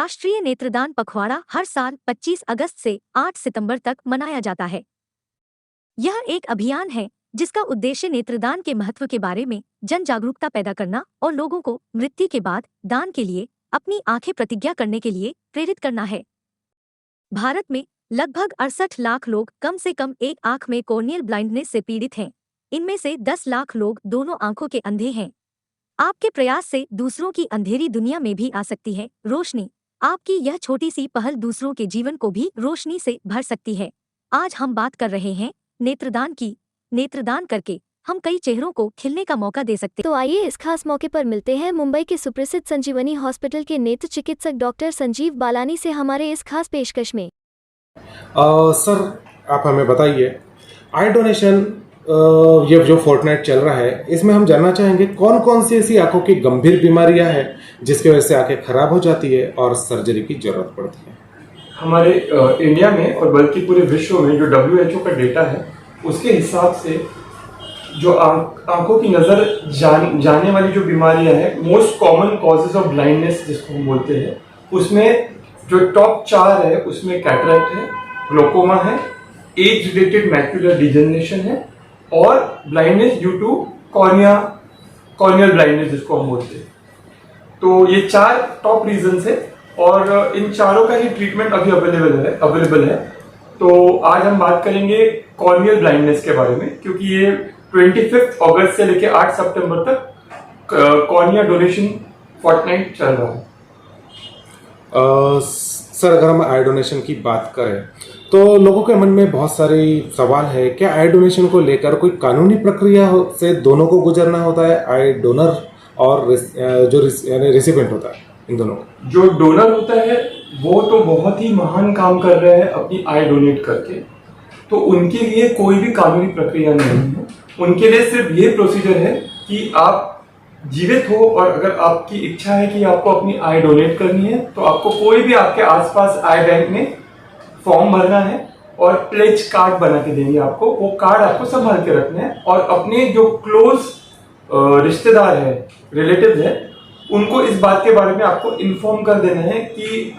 राष्ट्रीय नेत्रदान पखवाड़ा हर साल 25 अगस्त से 8 सितंबर तक मनाया जाता है। यह एक अभियान है जिसका उद्देश्य नेत्रदान के महत्व के बारे में जन जागरूकता पैदा करना और लोगों को मृत्यु के बाद दान के लिए अपनी आंखें प्रतिज्ञा करने के लिए प्रेरित करना है। भारत में लगभग 68 लाख लोग कम से कम एक आंख में कॉर्नियल ब्लाइंडनेस से पीड़ित हैं। इनमें से 10 लाख लोग दोनों आंखों के अंधे हैं। आपके प्रयास से दूसरों की अंधेरी दुनिया में भी आ सकती है रोशनी। आपकी यह छोटी सी पहल दूसरों के जीवन को भी रोशनी से भर सकती है। आज हम बात कर रहे हैं नेत्रदान की। नेत्रदान करके हम कई चेहरों को खिलने का मौका दे सकते हैं। तो आइए इस खास मौके पर मिलते हैं मुंबई के सुप्रसिद्ध संजीवनी हॉस्पिटल के नेत्र चिकित्सक डॉक्टर संजीव बालानी से हमारे इस खास पेशकश में। सर, आप हमें बताइए, आई डोनेशन ये जो फोर्टनाइट चल रहा है, इसमें हम जानना चाहेंगे कौन कौन सी ऐसी आंखों की गंभीर बीमारियां हैं जिसकी वजह से आंखें खराब हो जाती है और सर्जरी की जरूरत पड़ती है। हमारे इंडिया में और बल्कि पूरे विश्व में जो WHO का डेटा है उसके हिसाब से जो आंखों की नज़र जाने वाली जो बीमारियां हैं, most common causes of blindness जिसको हम बोलते हैं, उसमें जो टॉप 4 है उसमें कैटरैक्ट है, ग्लोकोमा है, एज रिलेटेड मैक्यूलर डिजेनरेशन है और blindness due to corneal blindness जिसको हम बोलते हैं। तो ये 4 टॉप रीजंस है और इन चारों का ही ट्रीटमेंट अभी अवेलेबल है। तो आज हम बात करेंगे कॉर्नियल ब्लाइंडनेस के बारे में, क्योंकि ये 25 अगस्त से लेकर 8 सितंबर तक कॉर्निया डोनेशन फोर्टनाइट चल रहा है। सर, अगर हम आई डोनेशन की बात करें तो लोगों के मन में बहुत सारे सवाल है। क्या आई डोनेशन को लेकर कोई कानूनी प्रक्रिया से दोनों को गुजरना होता है, आई डोनर और जो रेसिपिएंट होता है, इन दोनों को? जो डोनर होता है वो तो बहुत ही महान काम कर रहे हैं अपनी आई डोनेट करके, तो उनके लिए कोई भी कानूनी प्रक्रिया नहीं है। उनके लिए सिर्फ ये प्रोसीजर है कि आप जीवित हो और अगर आपकी इच्छा है कि आपको अपनी आई डोनेट करनी है तो आपको कोई भी आपके आसपास आई बैंक में फॉर्म भरना है और प्लेज कार्ड बना के देंगे आपको। वो कार्ड आपको संभाल के रखना है और अपने जो क्लोज रिश्तेदार है, रिलेटिव है, उनको इस बात के बारे में आपको इन्फॉर्म कर देना है कि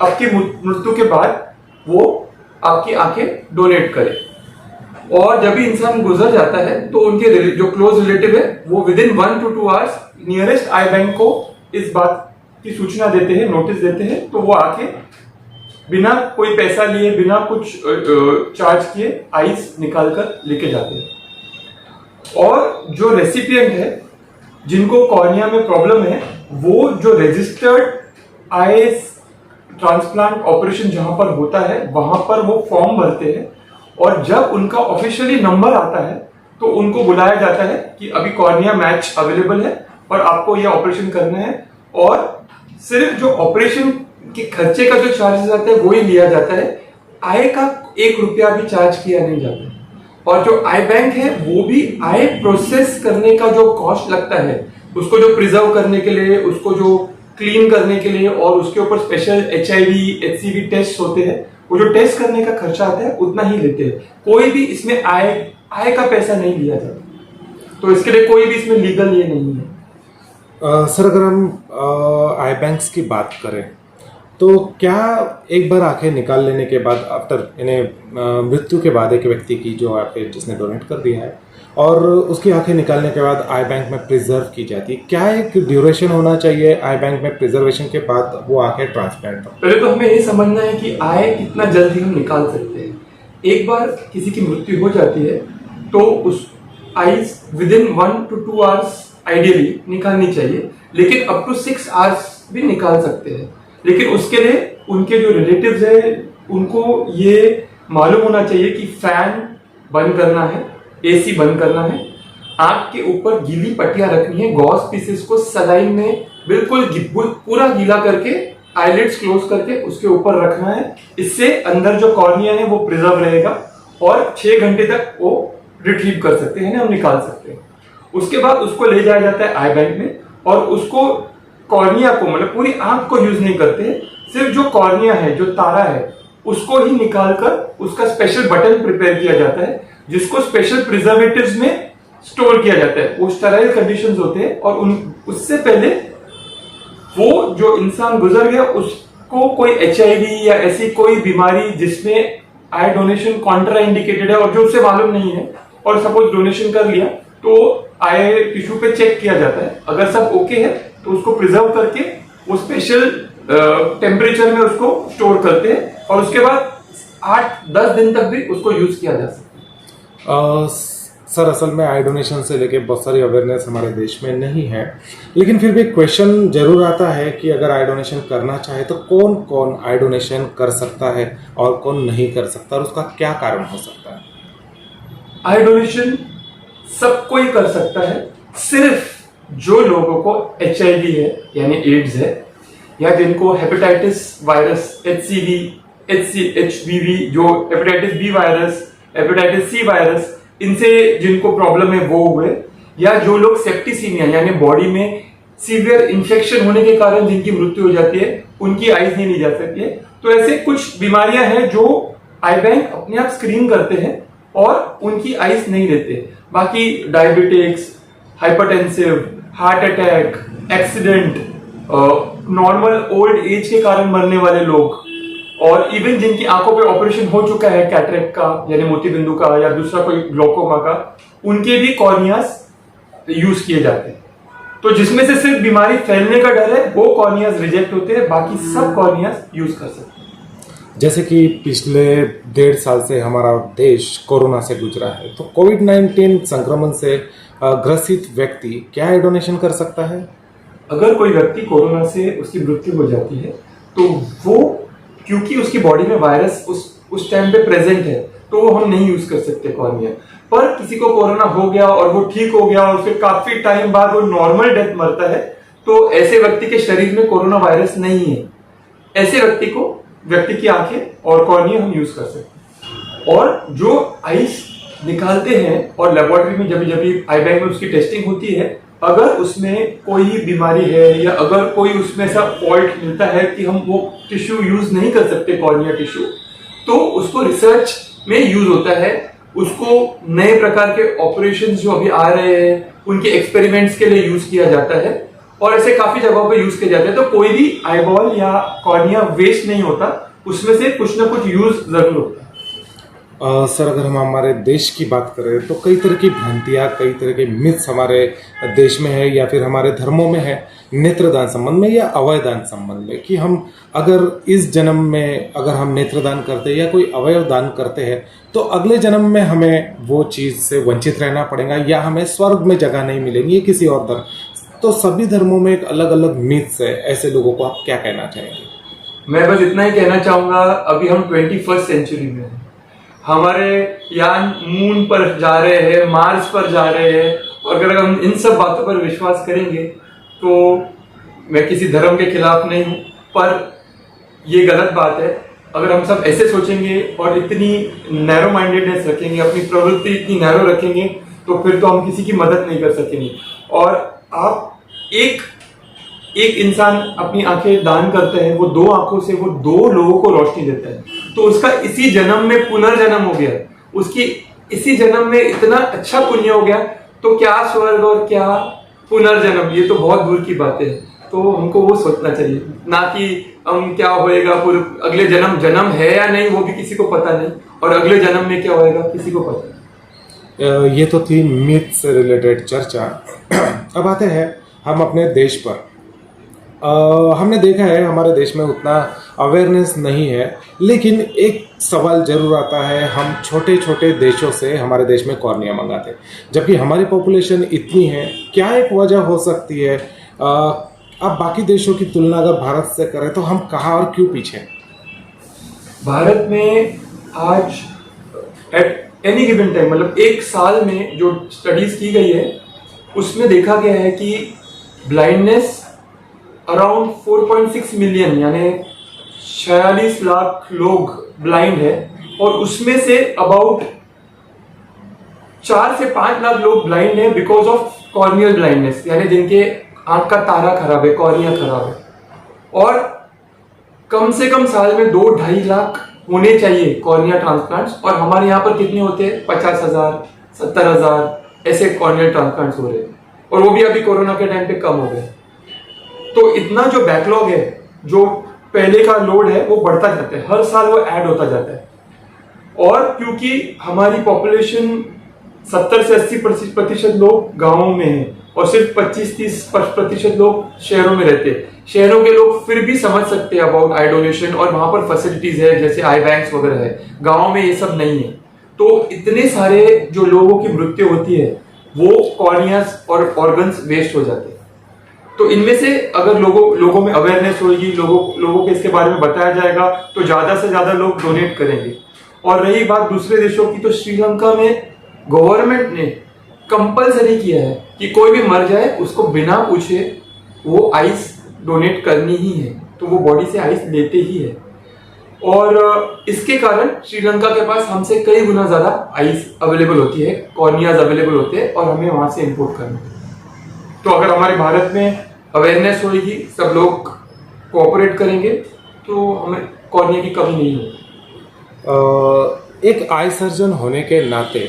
आपकी मृत्यु के बाद वो आपकी आंखें डोनेट करे। और जब भी इंसान गुजर जाता है तो उनके जो क्लोज रिलेटिव है वो within 1 to 2 hours nearest I bank को इस बात की सूचना देते हैं, नोटिस देते हैं, तो वो आके बिना कोई पैसा लिए, बिना कुछ चार्ज किए आईज निकाल कर लेके जाते हैं। और जो रेसिपिएंट है जिनको कॉर्निया में प्रॉब्लम है, वो जो रजिस्टर्ड आई ट्रांसप्लांट ऑपरेशन जहां पर होता है वहां पर वो फॉर्म भरते हैं और जब उनका ऑफिशियली नंबर आता है तो उनको बुलाया जाता है कि अभी कॉर्निया मैच अवेलेबल है और आपको ये ऑपरेशन करना है। और सिर्फ जो ऑपरेशन के खर्चे का जो चार्जेस आता है वो ही लिया जाता है, आय का 1 रुपया भी चार्ज किया नहीं जाता। और जो आई बैंक है वो भी आय प्रोसेस करने का जो कॉस्ट लगता है, उसको जो प्रिजर्व करने के लिए, उसको जो क्लीन करने के लिए और उसके ऊपर स्पेशल HIV HCV टेस्ट होते हैं, वो जो टेस्ट करने का खर्चा आता है उतना ही लेते हैं। कोई भी इसमें आय का पैसा नहीं लिया जाता, तो इसके लिए कोई भी इसमें लीगल ये नहीं है। सर, अगर हम आई बैंक्स की बात करें तो क्या एक बार आंखें निकाल लेने के बाद, आफ्टर इन्हें मृत्यु के बाद एक व्यक्ति की जो आंखें जिसने डोनेट कर दिया है और उसकी आंखें निकालने के बाद आई बैंक में प्रिजर्व की जाती है, क्या एक ड्यूरेशन होना चाहिए आई बैंक में प्रिजर्वेशन के बाद वो आंखें ट्रांसप्लांट हो? पहले तो हमें ये समझना है कि आय कितना जल्दी हम निकाल सकते हैं। एक बार किसी की मृत्यु हो जाती है तो उस eyes within 1 to 2 hours ideally निकालनी चाहिए, लेकिन अप टू 6 आवर्स भी निकाल सकते हैं। लेकिन उसके लिए उनके जो रिलेटिव्स है उनको ये मालूम होना चाहिए कि फैन बंद करना है, AC बंद करना है, आंख के ऊपर गीली पट्टियां रखनी है, गॉस पीसेस को सलाइन में बिल्कुल पूरा गीला करके आईलिड्स क्लोज करके उसके ऊपर रखना है। इससे अंदर जो कॉर्निया है वो प्रिजर्व रहेगा और 6 घंटे तक वो रिट्रीव कर सकते हैं, हम निकाल सकते हैं। उसके बाद उसको ले जाया जाता है आई बैंक में और उसको कॉर्निया को, मतलब पूरी आंख को यूज नहीं करते, सिर्फ जो कॉर्निया है, जो तारा है, उसको ही निकाल कर उसका स्पेशल बटन प्रिपेयर किया जाता है जिसको स्पेशल प्रिजर्वेटिव्स में स्टोर किया जाता है। वो स्टेराइल कंडीशंस होते हैं और उससे पहले वो जो इंसान गुजर गया उसको कोई HIV या ऐसी कोई बीमारी जिसमें आई डोनेशन कॉन्ट्रा इंडिकेटेड है और जो उसे मालूम नहीं है और सपोज डोनेशन कर लिया तो आई टिश्यू पे चेक किया जाता है, अगर सब ओके है तो उसको प्रिजर्व करके वो स्पेशल टेम्परेचर में उसको स्टोर करते हैं और उसके बाद 8-10 दिन तक भी उसको यूज किया जा सकता है। सर असल में आई डोनेशन से लेके बहुत सारी अवेयरनेस हमारे देश में नहीं है, लेकिन फिर भी क्वेश्चन जरूर आता है कि अगर आई डोनेशन करना चाहे तो कौन कौन आई डोनेशन कर सकता है और कौन नहीं कर सकता और उसका क्या कारण हो सकता है? आई डोनेशन सब कोई कर सकता है, सिर्फ जो लोगों को HIV है यानी एड्स है या जिनको हेपेटाइटिस वायरस HCV, HBV, जो hepatitis B virus, hepatitis C virus, इनसे जिनको प्रॉब्लम है वो हुए, या जो लोग सेप्टिसीमिया यानी बॉडी में सीवियर इंफेक्शन होने के कारण जिनकी मृत्यु हो जाती है, उनकी आईज नहीं ली जा सकती है। तो ऐसे कुछ बीमारियां हैं जो आई बैंक अपने आप स्क्रीन करते हैं और उनकी आईज नहीं लेते। बाकी diabetics, hypertensive, heart attack, accident, normal old age के कारण मरने वाले लोग और इवन जिनकी आंखों पे ऑपरेशन हो चुका है कैटरेक्ट का यानी मोतीबिंदु का या दूसरा कोई ग्लोकोमा का, उनके भी कॉर्नियास यूज किए जाते हैं। तो जिसमें से सिर्फ बीमारी फैलने का डर है वो कॉर्नियास रिजेक्ट होते हैं, बाकी सब कॉर्नियास यूज कर सकते हैं। जैसे कि पिछले 1.5 साल से हमारा देश कोरोना से गुजरा है, तो कोविड-19 संक्रमण से ग्रसित व्यक्ति क्या आई डोनेशन कर सकता है? अगर कोई व्यक्ति कोरोना से उसकी मृत्यु हो जाती है तो वो, क्योंकि उसकी बॉडी में वायरस उस टाइम पे प्रेजेंट है, तो वो हम नहीं यूज कर सकते कॉर्निया। पर किसी को कोरोना हो गया और वो ठीक हो गया और फिर काफी टाइम बाद वो नॉर्मल डेथ मरता है, तो ऐसे व्यक्ति के शरीर में कोरोना वायरस नहीं है, ऐसे व्यक्ति की आंखें और कॉर्निया हम यूज कर सकते हैं। और जो आईज निकालते हैं और लेबोरेटरी में जब आई बैंक में उसकी टेस्टिंग होती है, अगर उसमें कोई बीमारी है या अगर कोई उसमें ऐसा फॉल्ट मिलता है कि हम वो टिश्यू यूज नहीं कर सकते कॉर्निया टिश्यू, तो उसको रिसर्च में यूज होता है। उसको नए प्रकार के ऑपरेशंस जो अभी आ रहे हैं उनके एक्सपेरिमेंट्स के लिए यूज किया जाता है और ऐसे काफी जगहों पे यूज किया जाता है। तो कोई भी आईबॉल या कॉर्निया वेस्ट नहीं होता, उसमें से कुछ ना कुछ यूज जरूर होता है। सर अगर हम हमारे देश की बात करें तो कई तरह की भ्रांतियाँ, कई तरह के मिथ्स हमारे देश में है या फिर हमारे धर्मों में है नेत्रदान संबंध में या अवयवदान संबंध में, कि हम अगर इस जन्म में अगर हम नेत्रदान करते हैं या कोई अवयव दान करते हैं तो अगले जन्म में हमें वो चीज़ से वंचित रहना पड़ेगा या हमें स्वर्ग में जगह नहीं मिलेगी किसी और धर्म। तो सभी धर्मों में एक अलग अलग मिथ्स है, ऐसे लोगों को आप क्या कहना चाहेंगे? मैं बस इतना ही कहना चाहूंगा, अभी हम 21st सेंचुरी में हैं, हमारे यान मून पर जा रहे हैं, मार्स पर जा रहे हैं, और अगर हम इन सब बातों पर विश्वास करेंगे तो मैं किसी धर्म के खिलाफ नहीं हूं, पर ये गलत बात है। अगर हम सब ऐसे सोचेंगे और इतनी नैरो माइंडेडनेस रखेंगे, अपनी प्रवृत्ति इतनी नैरो रखेंगे, तो फिर तो हम किसी की मदद नहीं कर सकेंगे। और आप एक इंसान अपनी आंखें दान करते हैं, वो 2 आंखों से वो 2 लोगों को रोशनी देता है, तो उसका इसी जन्म में पुनर्जन्म हो गया, उसकी इसी जन्म में इतना अच्छा पुण्य हो गया, तो क्या स्वर्ग और क्या पुनर्जन्म, ये तो बहुत दूर की बात है। तो हमको वो सोचना चाहिए, ना कि हम क्या होएगा अगले जन्म है या नहीं वो भी किसी को पता नहीं, और अगले जन्म में क्या होएगा किसी को पता नहीं। ये तो थी मिथ से रिलेटेड चर्चा। अब आते हैं हम अपने देश पर। हमने देखा है हमारे देश में उतना अवेयरनेस नहीं है, लेकिन एक सवाल जरूर आता है, हम छोटे छोटे देशों से हमारे देश में कॉर्निया मंगाते हैं जबकि हमारी पॉपुलेशन इतनी है। क्या एक वजह हो सकती है? अब बाकी देशों की तुलना अगर भारत से करें तो हम कहाँ और क्यों पीछे हैं? भारत में आज एट एनी गिवन टाइम, मतलब एक साल में जो स्टडीज की गई है उसमें देखा गया है कि ब्लाइंडनेस अराउंड 4.6 मिलियन यानी 46 लाख लोग ब्लाइंड है, और उसमें से अबाउट 4 से 5 लाख लोग ब्लाइंड है बिकॉज ऑफ कॉर्नियल ब्लाइंडनेस, यानी जिनके आंख का तारा खराब है, कॉर्निया खराब है। और कम से कम साल में 2-2.5 लाख होने चाहिए कॉर्निया ट्रांसप्लांट्स, और हमारे यहाँ पर कितने होते हैं? 50,000, 70,000 ऐसे कॉर्नियल ट्रांसप्लांट्स हो रहे हैं, और वो भी अभी कोरोना के टाइम पे कम हो गए। तो इतना जो बैकलॉग है, जो पहले का लोड है, वो बढ़ता जाता है, हर साल वो ऐड होता जाता है। और क्योंकि हमारी पॉपुलेशन 70 से 80% लोग गांवों में हैं और सिर्फ 25-30% लोग शहरों में रहते हैं। शहरों के लोग फिर भी समझ सकते हैं अबाउट आई डोनेशन और वहां पर फैसिलिटीज है जैसे आई बैंक्स वगैरह है। गांव में ये सब नहीं है, तो इतने सारे जो लोगों की मृत्यु होती है वो कॉर्नियास और ऑर्गन्स वेस्ट हो जाते हैं। तो इनमें से अगर लोगों में अवेयरनेस होगी, लोगों को इसके बारे में बताया जाएगा, तो ज्यादा से ज्यादा लोग डोनेट करेंगे। और रही बात दूसरे देशों की, तो श्रीलंका में गवर्नमेंट ने कंपलसरी किया है कि कोई भी मर जाए उसको बिना पूछे वो आइस डोनेट करनी ही है, तो वो बॉडी से आइस लेते ही है। और इसके कारण श्रीलंका के पास हमसे कई गुना ज्यादा आइस अवेलेबल होती है, कॉर्नियाज अवेलेबल होते हैं, और हमें वहां से इंपोर्ट करना है। तो अगर हमारे भारत में अवेयरनेस होगी, सब लोग कोऑपरेट करेंगे, तो हमें कॉर्निया की कमी नहीं होगी। एक आई सर्जन होने के नाते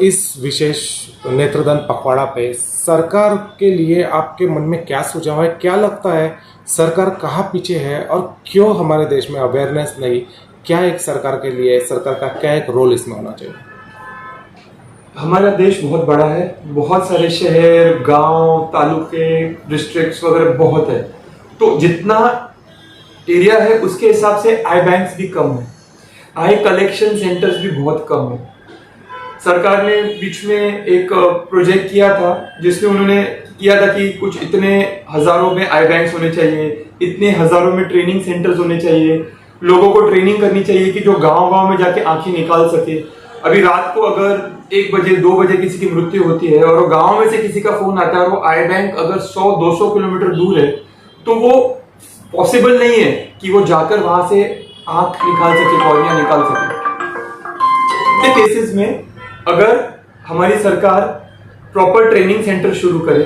इस विशेष नेत्रदान पखवाड़ा पे सरकार के लिए आपके मन में क्या सुझाव है? क्या लगता है सरकार कहाँ पीछे है और क्यों हमारे देश में अवेयरनेस नहीं? क्या एक सरकार के लिए, सरकार का क्या एक रोल इसमें होना चाहिए? हमारा देश बहुत बड़ा है, बहुत सारे शहर, गांव, तालुके, डिस्ट्रिक्ट्स वगैरह बहुत है, तो जितना एरिया है उसके हिसाब से आई बैंक्स भी कम है, आई कलेक्शन सेंटर्स भी बहुत कम है। सरकार ने बीच में एक प्रोजेक्ट किया था जिसमें उन्होंने किया था कि कुछ इतने हजारों में आई बैंक्स होने चाहिए, इतने हजारों में ट्रेनिंग सेंटर्स होने चाहिए, लोगों को ट्रेनिंग करनी चाहिए कि जो गांव-गांव में जाके आंखें निकाल सके। अभी रात को अगर 1 बजे 2 बजे किसी की मृत्यु होती है और वो गांव में से किसी का फोन आता है और वो आई बैंक अगर 100-200 किलोमीटर दूर है, तो वो पॉसिबल नहीं है कि वो जाकर वहां से आंख निकाल सके, कॉर्निया निकाल सके। ऐसे केसेस में अगर हमारी सरकार प्रॉपर ट्रेनिंग सेंटर शुरू करे,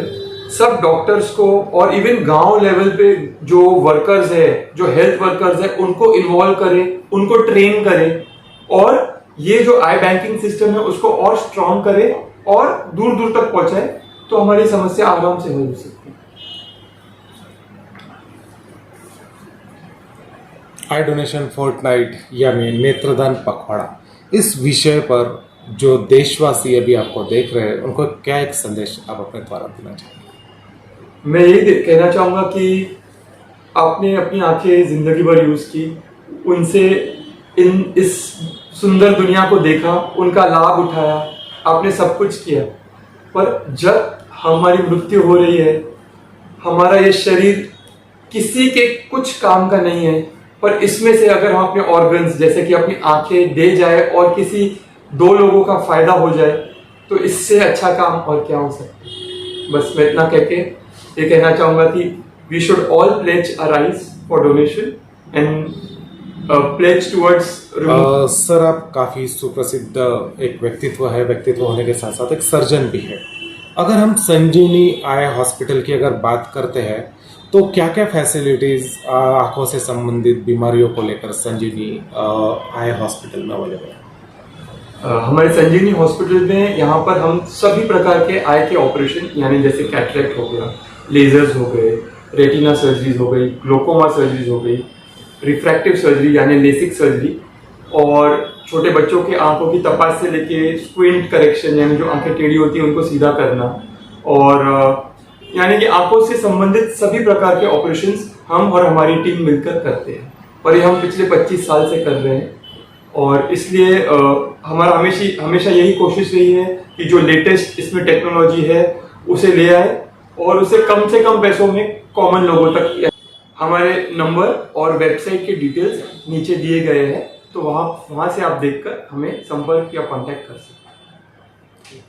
सब डॉक्टर्स को और इवन गांव लेवल पे जो वर्कर्स है, जो हेल्थ वर्कर्स है, उनको इन्वॉल्व करे, उनको ट्रेन करे, और ये जो आई बैंकिंग सिस्टम है उसको और स्ट्रॉन्ग करे और दूर दूर तक पहुंचाए, तो हमारी समस्या आराम से हल हो सकती है। आई डोनेशन फोर्टनाइट यानी नेत्रदान पखवाड़ा, इस विषय पर जो देशवासी अभी आपको देख रहे हैं उनको क्या एक संदेश आप अपने द्वारा देना चाहेंगे? मैं यही कहना चाहूंगा कि आपने अपनी आंखें जिंदगी भर यूज की, उनसे इस सुंदर दुनिया को देखा, उनका लाभ उठाया, आपने सब कुछ किया, पर जब हमारी मृत्यु हो रही है, हमारा ये शरीर किसी के कुछ काम का नहीं है, पर इसमें से अगर हम अपने ऑर्गन्स जैसे कि अपनी आंखें दे जाए और किसी 2 लोगों का फायदा हो जाए, तो इससे अच्छा काम और क्या हो सकता है। बस मैं इतना कहके ये कहना चाहूंगा कि we should all pledge our eyes for donation and pledge towards. Sir, आप काफी सुप्रसिद्ध एक व्यक्तित्व होने के साथ साथ एक सर्जन भी है। अगर हम संजीवनी आई हॉस्पिटल की अगर बात करते हैं, तो क्या क्या फैसिलिटीज आंखों से संबंधित बीमारियों को लेकर संजीवनी आई हॉस्पिटल में अवेलेबल है? हमारे संजीवनी हॉस्पिटल में यहाँ पर हम सभी प्रकार के आई के ऑपरेशन, यानी जैसे कैटरेक्ट हो गया, लेजर्स हो गए, रेटिना सर्जरीज हो गई, ग्लोकोमा सर्जरीज हो गई, रिफ्रैक्टिव सर्जरी यानी लेसिक सर्जरी, और छोटे बच्चों के आंखों की तपास से लेके स्क्विंट करेक्शन यानी जो आंखें टेढ़ी होती हैं उनको सीधा करना, और यानी कि आंखों से संबंधित सभी प्रकार के ऑपरेशंस हम और हमारी टीम मिलकर करते हैं, और ये हम पिछले 25 साल से कर रहे हैं। और इसलिए हमारा हमेशा यही कोशिश रही है कि जो लेटेस्ट इसमें टेक्नोलॉजी है उसे ले आए और उसे कम से कम पैसों में कॉमन लोगों तक। हमारे नंबर और वेबसाइट के डिटेल्स नीचे दिए गए हैं, तो वहाँ से आप देखकर हमें संपर्क या कांटेक्ट कर सकते हैं।